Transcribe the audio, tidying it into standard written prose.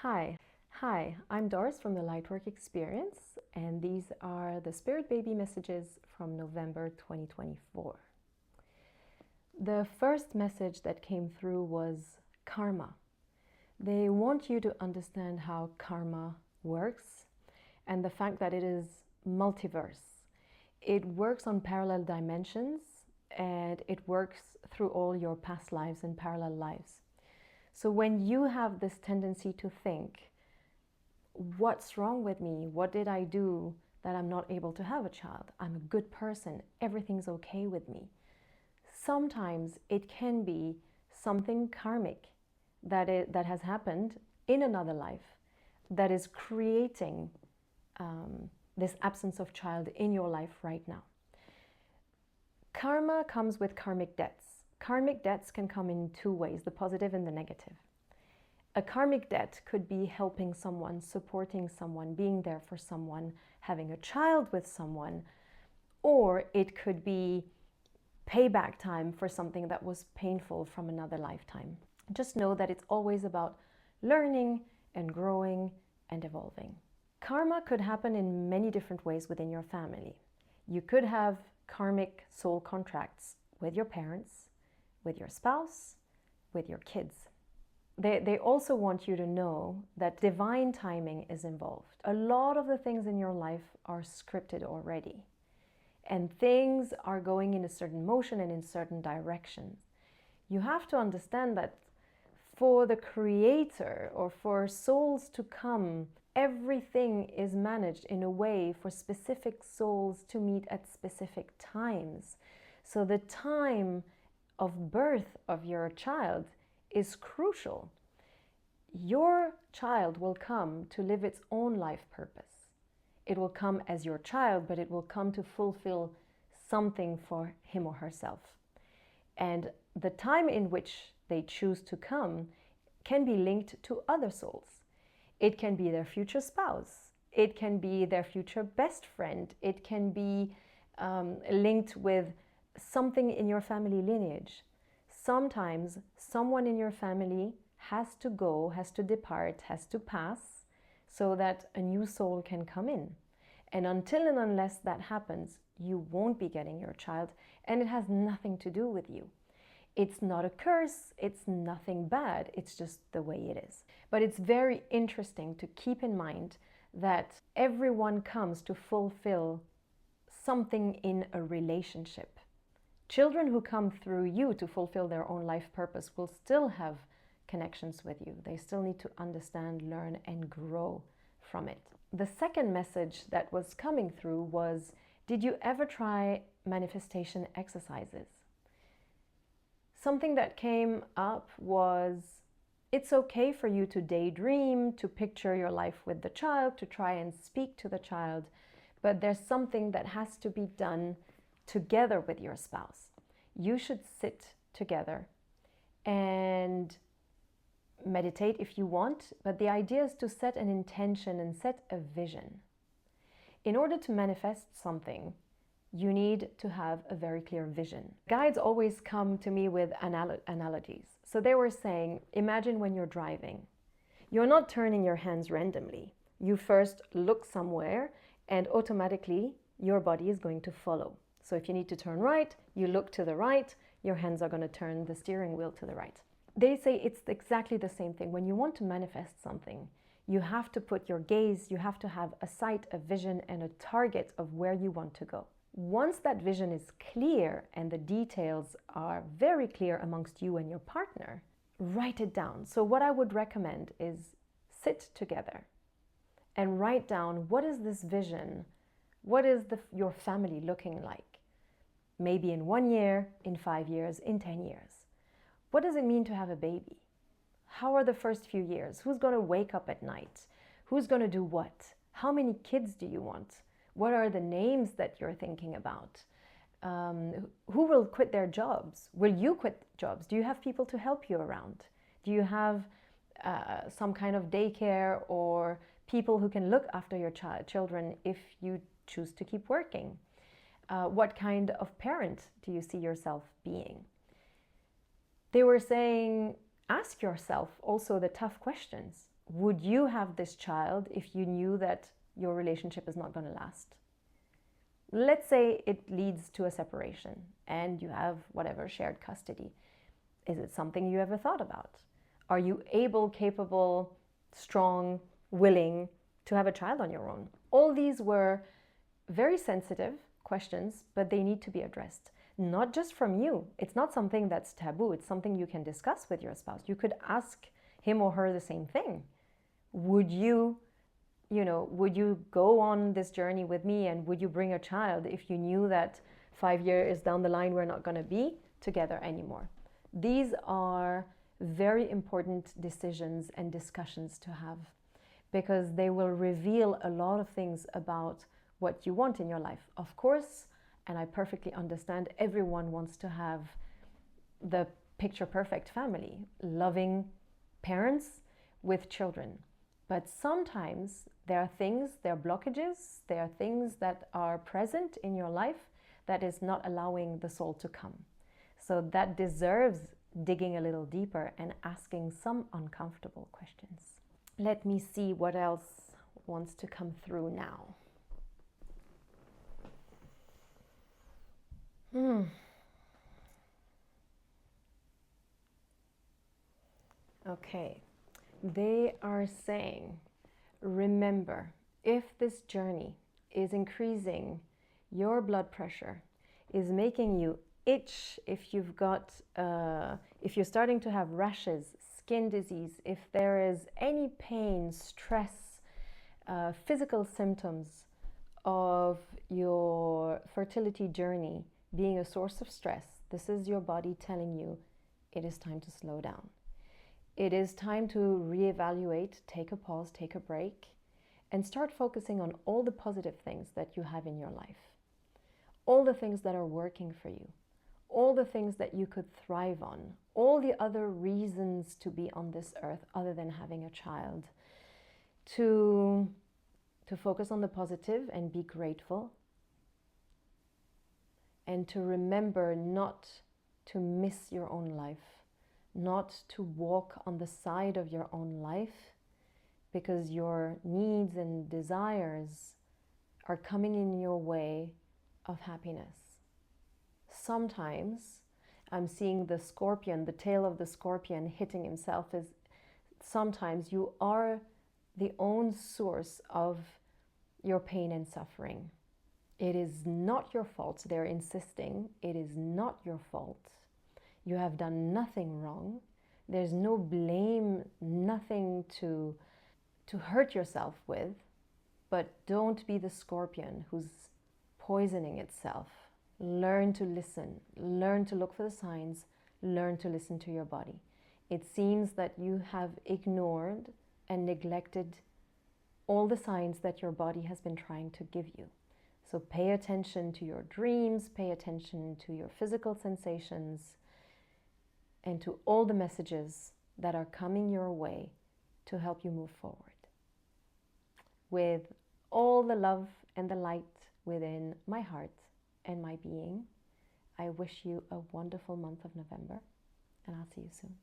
Hi, I'm Doris from the Lightwork Experience, and these are the Spirit Baby messages from November 2024. The first message that came through was karma. They want you to understand how karma works and the fact that it is multiverse. It works on parallel dimensions and it works through all your past lives and parallel lives. So when you have this tendency to think, what's wrong with me? What did I do that I'm not able to have a child? I'm a good person. Everything's okay with me. Sometimes it can be something karmic that has happened in another life that is creating this absence of child in your life right now. Karma comes with karmic debts. Karmic debts can come in two ways, the positive and the negative. A karmic debt could be helping someone, supporting someone, being there for someone, having a child with someone, or it could be payback time for something that was painful from another lifetime. Just know that it's always about learning and growing and evolving. Karma could happen in many different ways within your family. You could have karmic soul contracts with your parents, with your spouse, with your kids. They also want you to know that divine timing is involved. A lot of the things in your life are scripted already, and things are going in a certain motion and in certain directions. You have to understand that for the Creator or for souls to come, everything is managed in a way for specific souls to meet at specific times. So the time of birth of your child is crucial. Your child will come to live its own life purpose. It will come as your child, but it will come to fulfill something for him or herself. And the time in which they choose to come can be linked to other souls. It can be their future spouse. It can be their future best friend. It can be linked with something in your family lineage. Sometimes someone in your family has to go, has to depart, has to pass so that a new soul can come in. And until and unless that happens, you won't be getting your child, and it has nothing to do with you. It's not a curse, it's nothing bad, it's just the way it is. But it's very interesting to keep in mind that everyone comes to fulfill something in a relationship. Children who come through you to fulfill their own life purpose will still have connections with you. They still need to understand, learn, and grow from it. The second message that was coming through was, did you ever try manifestation exercises? Something that came up was, it's okay for you to daydream, to picture your life with the child, to try and speak to the child, but there's something that has to be done together with your spouse. You should sit together and meditate if you want, but the idea is to set an intention and set a vision. In order to manifest something, you need to have a very clear vision. Guides always come to me with analogies. So they were saying, imagine when you're driving. You're not turning your hands randomly. You first look somewhere and automatically your body is going to follow. So if you need to turn right, you look to the right, your hands are going to turn the steering wheel to the right. They say it's exactly the same thing. When you want to manifest something, you have to put your gaze, you have to have a sight, a vision, and a target of where you want to go. Once that vision is clear and the details are very clear amongst you and your partner, write it down. So what I would recommend is sit together and write down, what is this vision? What is your family looking like? Maybe in 1 year, in 5 years, in 10 years. What does it mean to have a baby? How are the first few years? Who's going to wake up at night? Who's going to do what? How many kids do you want? What are the names that you're thinking about? Who will quit their jobs? Will you quit jobs? Do you have people to help you around? Do you have some kind of daycare or people who can look after your children if you choose to keep working? What kind of parent do you see yourself being? They were saying, ask yourself also the tough questions. Would you have this child if you knew that your relationship is not going to last? Let's say it leads to a separation and you have whatever, shared custody. Is it something you ever thought about? Are you able, capable, strong, willing to have a child on your own? All these were very sensitive questions, but they need to be addressed. Not just from you. It's not something that's taboo. It's something you can discuss with your spouse. You could ask him or her the same thing. Would you go on this journey with me, and would you bring a child if you knew that 5 years down the line we're not going to be together anymore? These are very important decisions and discussions to have, because they will reveal a lot of things about what you want in your life. Of course, and I perfectly understand, everyone wants to have the picture perfect family, loving parents with children. But sometimes there are things, there are blockages, there are things that are present in your life that is not allowing the soul to come. So that deserves digging a little deeper and asking some uncomfortable questions. Let me see what else wants to come through now. Okay. They are saying, remember, if this journey is increasing your blood pressure, is making you itch, if you've got, if you're starting to have rashes, skin disease, if there is any pain, stress, physical symptoms of your fertility journey being a source of stress, this is your body telling you it is time to slow down. It is time to reevaluate, take a pause, take a break, and start focusing on all the positive things that you have in your life. All the things that are working for you. All the things that you could thrive on. All the other reasons to be on this earth other than having a child. To focus on the positive and be grateful. And to remember not to miss your own life. Not to walk on the side of your own life, because your needs and desires are coming in your way of happiness. Sometimes I'm seeing the scorpion, the tail of the scorpion hitting himself, is sometimes you are the own source of your pain and suffering. It is not your fault. They're insisting it is not your fault. You have done nothing wrong. There's no blame, nothing to hurt yourself with. But don't be the scorpion who's poisoning itself. Learn to listen. Learn to look for the signs. Learn to listen to your body. It seems that you have ignored and neglected all the signs that your body has been trying to give you. So pay attention to your dreams. Pay attention to your physical sensations. And to all the messages that are coming your way to help you move forward. With all the love and the light within my heart and my being, I wish you a wonderful month of November, and I'll see you soon.